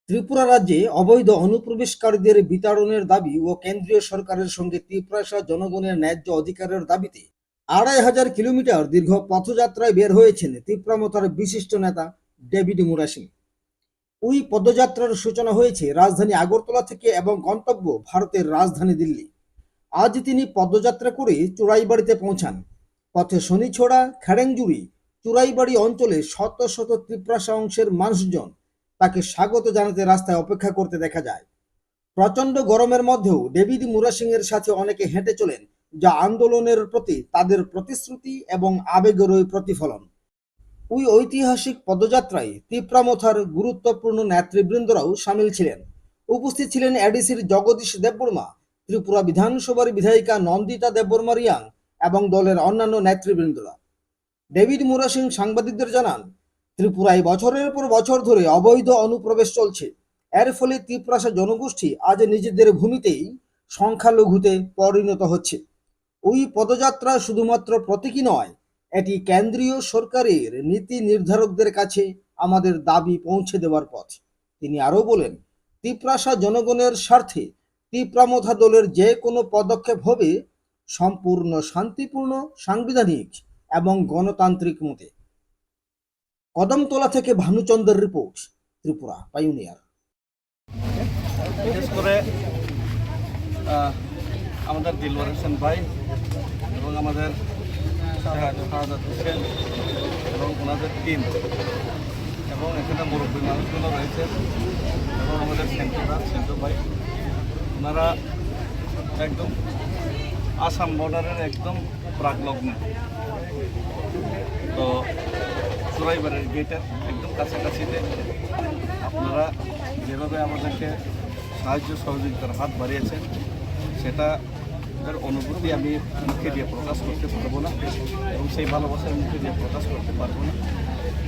ত্রিপুরা রাজ্যে অবৈধ অনুপ্রবেশকারীদের বিতাড়নের দাবি ও কেন্দ্রীয় সরকারের সঙ্গে ত্রিপুরা জনগণের ন্যায্য অধিকারের দাবিতে ২৫০০ কিলোমিটার দীর্ঘ পথযাত্রায় বের হয়েছেন ত্রিপুরামথার বিশিষ্ট নেতা ডেভিড মুরাসিং। ওই পদযাত্রার সূচনা হয়েছে রাজধানী আগরতলা থেকে এবং গন্তব্য ভারতের রাজধানী দিল্লি। আজ তিনি পদযাত্রা করে চুড়াইবাড়িতে পৌঁছান। পথে শনিছড়া, খেড়েংজুড়ি, চুড়াইবাড়ি অঞ্চলে শত শত ত্রিপুরা অংশের মানুষজন তাকে স্বাগত জানাতে রাস্তায় অপেক্ষা করতে দেখা যায়। প্রচন্ড গরমের মধ্যেও ডেভিড মুরাসিং এর সাথে অনেকে হেঁটে চলেন, যা আন্দোলনের প্রতি তাদের প্রতিশ্রুতি এবং আবেগেরই প্রতিফলন। ওই ঐতিহাসিক পদযাত্রায় ত্রিপুরামথার গুরুত্বপূর্ণ নেতৃবৃন্দরাও সামিল ছিলেন। উপস্থিত ছিলেন এডিসির জগদীশ দেববর্মা, ত্রিপুরা বিধানসভার বিধায়িকা নন্দিতা দেববর্মা রিয়াং এবং দলের অন্যান্য নেতৃবৃন্দরা। ডেভিড মুরাসিং সাংবাদিকদের জানান, ত্রিপুরায় বছরের পর বছর ধরে অবৈধ অনুপ্রবেশ চলছে। এর ফলে ত্রিপুরা জনগোষ্ঠী আজ নিজেদের ভূমিতেই সংখ্যালঘুতে পরিণত হচ্ছে। ওই পদযাত্রা শুধুমাত্র প্রতীকী নয়, এটি কেন্দ্রীয় সরকারের নীতি নির্ধারকদের কাছে আমাদের দাবি পৌঁছে দেওয়ার পথ। তিনি আরও বলেন, ত্রিপুরা জনগণের স্বার্থে ত্রিপুরামথা দলের যে কোনো পদক্ষেপ হবে সম্পূর্ণ শান্তিপূর্ণ, সাংবিধানিক এবং গণতান্ত্রিক মতে। কদমতলা থেকে ভানুচন্দ্রের রিপোর্ট, ত্রিপুরা পাইওনিয়ার। বিশেষ করে আমাদের দিলওয়ার হোসেন ভাই এবং আমাদের শাহাদাত হোসেন এবং ওনাদের টিম এবং এখানে মুরব্বী মানুষগুলো রয়েছে এবং আমাদের সেন্টু ভাই, ওনারা একদম আসাম বর্ডারের একদম প্রাকলগ্ন, তো চুড়াইবাড়ির গেটের একদম কাছাকাছিতে আপনারা যেভাবে আমাদেরকে সাহায্য সহযোগিতার হাত বাড়িয়েছেন, সেটা অনুভূতি আমি মুখে দিয়ে প্রকাশ করতে পারবো না এবং সেই ভালোবাসার মুখে দিয়ে প্রকাশ করতে পারবো না।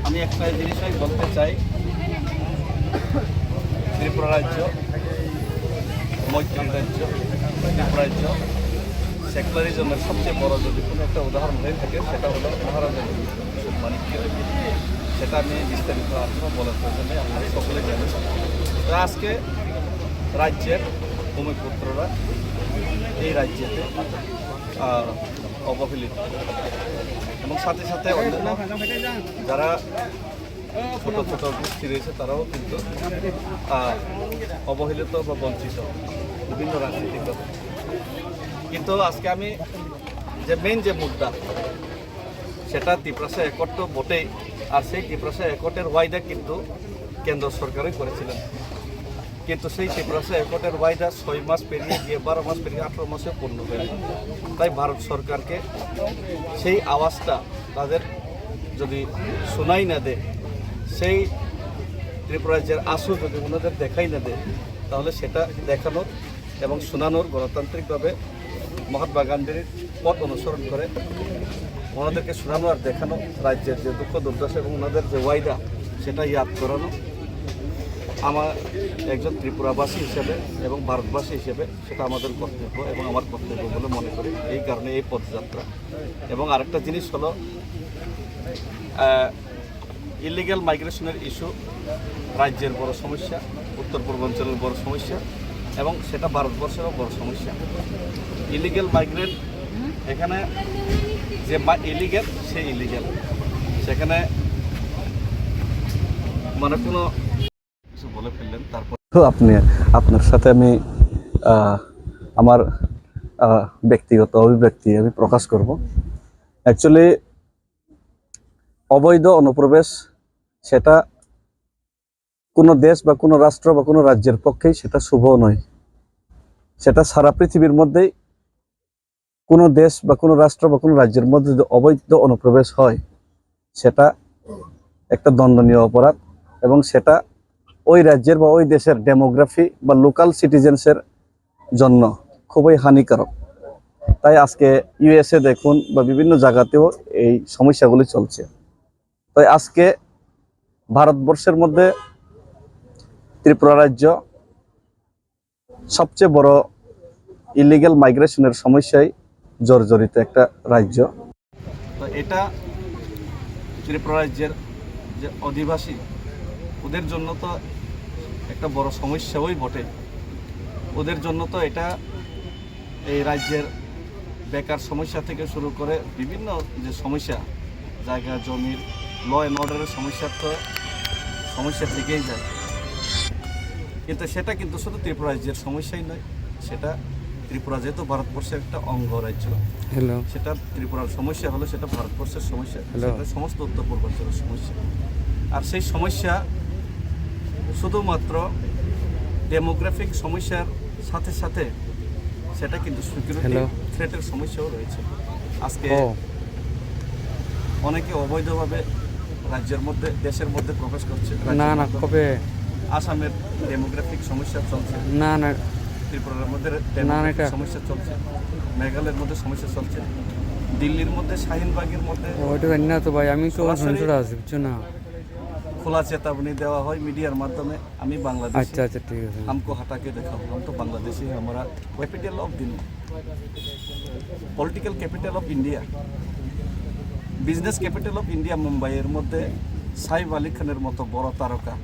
আমি একটা জিনিসই বলতে চাই, ত্রিপুরা রাজ্য, মৈত্রী রাজ্য, ত্রিপুরা রাজ্য সেকুলারিজমের সবচেয়ে বড় যদি কোনো একটা উদাহরণ হয়ে থাকে, সেটা হলো মহারাজা মানিক্যের। সেটা আমি বিস্তারিত আলোচনা বলার প্রয়োজনে আপনারা সকলে জানেন। তো আজকে রাজ্যের ভূমিপুত্ররা এই রাজ্যেতে অবহেলিত এবং সাথে সাথে অন্যান্য যারা ছোট ছোট গোষ্ঠী রয়েছে তারাও কিন্তু অবহেলিত বা বঞ্চিত বিভিন্ন রাজনীতিকভাবে। কিন্তু আজকে আমি যে মেইন যে মুদ্রা, সেটা ত্রিপুরা একট তো বটেই, আর সেই ত্রিপুরা একটের ওয়াইদা কিন্তু কেন্দ্র সরকারই করেছিলেন। কিন্তু সেই ত্রিপুরা একটের ওয়াইদা 6 মাস পেরিয়ে গিয়ে 12 মাস পেরিয়ে 18 মাসে পূর্ণ হয়ে যায়। তাই ভারত সরকারকে সেই আওয়াজটা তাদের যদি শোনাই না দেয়, সেই ত্রিপুরা রাজ্যের আসু যদি ওনাদের দেখাই না দেয়, তাহলে সেটা দেখানোর এবং শোনানোর গণতান্ত্রিকভাবে মহাত্মা গান্ধীর পথ অনুসরণ করে ওনাদেরকে শোনানো আর দেখানো, রাজ্যের যে দুঃখ দুর্দশা এবং ওনাদের যে ওয়াইদা সেটা ইয়াদ করানো আমার একজন ত্রিপুরাবাসী হিসেবে এবং ভারতবাসী হিসেবে সেটা আমাদের কর্তব্য এবং আমার কর্তব্য বলে মনে করি। এই কারণে এই পদযাত্রা। এবং আরেকটা জিনিস হলো, ইলিগ্যাল মাইগ্রেশনের ইস্যু রাজ্যের বড় সমস্যা, উত্তর পূর্বাঞ্চলের বড় সমস্যা এবং সেটা ভারতবর্ষেরও বড় সমস্যা। ইলিগ্যাল মাইগ্রেট, এখানে যে ইলিগ্যাল সে ইলিগ্যাল, সেখানে মানে কোনো কিছু বলে ফেললেন। তারপর আপনার সাথে আমি আমার ব্যক্তিগত অভিব্যক্তি আমি প্রকাশ করব। অ্যাকচুয়ালি অবৈধ অনুপ্রবেশ সেটা কোনো দেশ বা কোনো রাষ্ট্র বা কোনো রাজ্যের পক্ষেই সেটা শুভ নয়। সেটা সারা পৃথিবীর মধ্যেই কোনো দেশ বা কোনো রাষ্ট্র বা কোনো রাজ্যের মধ্যে যদি অবৈধ অনুপ্রবেশ হয়, সেটা একটা দণ্ডনীয় অপরাধ এবং সেটা ওই রাজ্যের বা ওই দেশের ডেমোগ্রাফি বা লোকাল সিটিজেন্সের জন্য খুবই হানিকারক। তাই আজকে ইউএসএ দেখুন বা বিভিন্ন জায়গাতেও এই সমস্যাগুলি চলছে। তাই আজকে ভারতবর্ষের মধ্যে ত্রিপুরা রাজ্য সবচেয়ে বড় ইলিগ্যাল মাইগ্রেশনের সমস্যায় জর্জরিত একটা রাজ্য। তো এটা ত্রিপুরা রাজ্যের যে অধিবাসী, ওদের জন্য তো একটা বড় সমস্যাই বটে। ওদের জন্য তো এটা এই রাজ্যের বেকার সমস্যা থেকে শুরু করে বিভিন্ন যে সমস্যা, জায়গা জমির, ল অ্যান্ড অর্ডারের সমস্যা থেকেই যায়। কিন্তু সেটা কিন্তু শুধু ত্রিপুরা রাজ্যের সমস্যাই নয়, সেটা ত্রিপুরা যেহেতু ভারতবর্ষের একটা অঙ্গ রাজ্য, সেটা ত্রিপুরার সমস্যা হলো সেটা ভারতবর্ষের সমস্যা, সেটা সমস্ত উত্তর পূর্বাঞ্চলের সমস্যা। আর সেই সমস্যা শুধুমাত্র ডেমোগ্রাফিক সমস্যার সাথে সাথে সেটা কিন্তু সিকিউরিটি থ্রেটের সমস্যাও রয়েছে। আজকে অনেকে অবৈধভাবে রাজ্যের মধ্যে, দেশের মধ্যে প্রবেশ করছে। আসামের ডেমোগ্রাফিক সমস্যা চলছে, ত্রিপুরার মধ্যে ডেমোগ্রাফিক সমস্যা চলছে, মেঘালয়ের মধ্যে সমস্যা চলছে, দিল্লির মধ্যে শাহিনবাগের মধ্যে খোলা চেতাবনী দেওয়া হয় মিডিয়ার মাধ্যমে। আমি বাংলাদেশ, हमको हटा के दिखाओ, हम तो बांग्लादेशी है, हमारा capital of Delhi, political capital of India, business capital of India মুম্বাইয়ের মধ্যে সাইফ আলী খানের মতো বড় তারকা,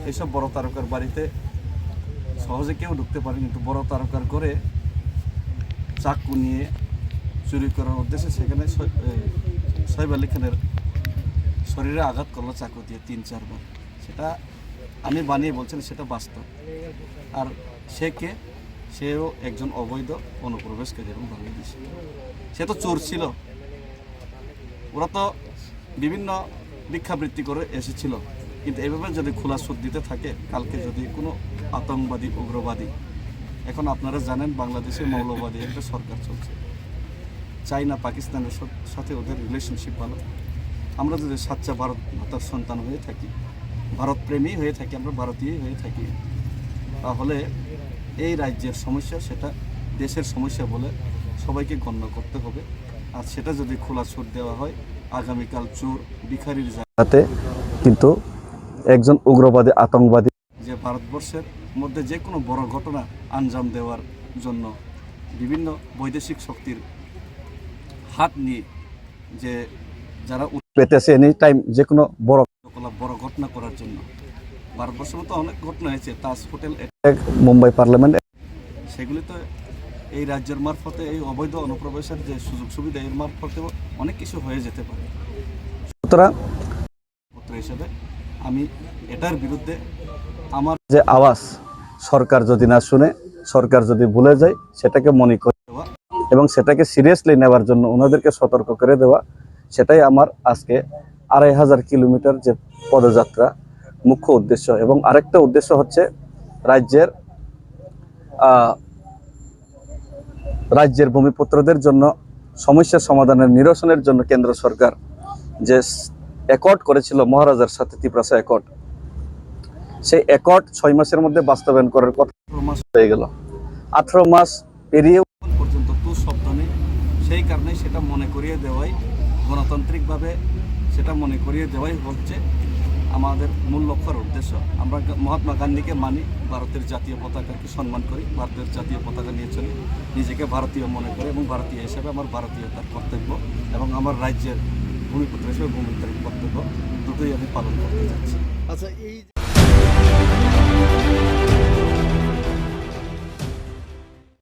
এইসব বড় তারকার বাড়িতে সহজে কেউ ঢুকতে পারে, কিন্তু বড় তারকার করে চাকু নিয়ে চুরি করার উদ্দেশ্যে সেখানে সাইফ আলী খানের শরীরে আঘাত করলো চাকু দিয়ে 3-4 বার। সেটা আমি বানিয়ে বলছেন, সেটা বাস্তব। আর সেও একজন অবৈধ অনুপ্রবেশকারী এবং বাংলাদেশি। সে তো চোর ছিল, ওরা তো বিভিন্ন ভিক্ষাবৃত্তি করে এসেছিল। কিন্তু এভাবে যদি খোলা সুদ দিতে থাকে, কালকে যদি কোনো আতঙ্কবাদী, উগ্রবাদী, এখন আপনারা জানেন বাংলাদেশের মৌলবাদী একটা সরকার চলছে, চাইনা পাকিস্তানের সাথে ওদের রিলেশনশিপ ভালো। আমরা যদি সাচ্চা ভারত মাতার সন্তান হয়ে থাকি, ভারতপ্রেমী হয়ে থাকি, আমরা ভারতীয় হয়ে থাকি, তাহলে এই রাজ্যের সমস্যা সেটা দেশের সমস্যা বলে সবাইকে গণ্য করতে হবে। আর সেটা যদি খোলা ছুট দেওয়া হয়, আগামীকাল চোর ভিখারির জায়গাতে কিন্তু একজন উগ্রবাদী, আতঙ্কবাদী যে ভারতবর্ষের মধ্যে যে কোনো বড় ঘটনা আঞ্জাম দেওয়ার জন্য বিভিন্ন বৈদেশিক শক্তির হাত নিয়ে যে যারা পেতেছে এনি টাইম যে কোনো বড় ঘটনা করার জন্য। ভারতবর্ষের মতো অনেক ঘটনা হয়েছে, তাজ হোটেল অ্যাটাক, মুম্বাই পার্লামেন্ট, সেগুলি তো এই রাজ্যের মারফতে, এই অবৈধ অনুপ্রবেশের যে সুযোগ সুবিধা, এর মারফতে অনেক কিছু হয়ে যেতে পারে। সুতরাং হিসেবে আমি এটার বিরুদ্ধে আমার যে আওয়াজ, সরকার যদি না শুনে, সরকার যদি ভুলে যায়, সেটাকে মনে করে দেওয়া এবং সেটাকে সিরিয়াসলি নেওয়ার জন্য ওনাদেরকে সতর্ক করে দেওয়া, সেটাই আমার আজকে 2500 কিলোমিটার যে পদযাত্রা মুখ্য উদ্দেশ্য। এবং আরেকটা উদ্দেশ্য হচ্ছে রাজ্যের ভূমিপুত্রদের জন্য সমস্যা সমাধানের, নিরসনের জন্য কেন্দ্র সরকার যে অ্যাকর্ড করেছিল মহারাজার সাথে, ত্রিপ্রাসা অ্যাকর্ড, সেই অ্যাকর্ড 6 মাসের মধ্যে বাস্তবায়ন করার কথা 18 মাস হয়ে গেল। 18 মাস পেরিয়ে পর্যন্ত তু শব্দ নেই। সেই কারণে সেটা মনে করিয়ে দেওয়াই, গণতান্ত্রিকভাবে সেটা মনে করিয়ে দেওয়াই হচ্ছে আমাদের মূল লক্ষ্যের উদ্দেশ্য। আমরা মহাত্মা গান্ধীকে মানি, ভারতের জাতীয় পতাকাকে সম্মান করি, ভারতের জাতীয় পতাকা নিয়ে চলি, নিজেকে ভারতীয় মনে করি এবং ভারতীয় হিসেবে আমার ভারতীয়তার কর্তব্য এবং আমার রাজ্যের ভূমিপুত্র হিসেবে ভূমিপুত্রের কর্তব্য দুটোই আমি পালন করতে যাচ্ছি। আচ্ছা, এই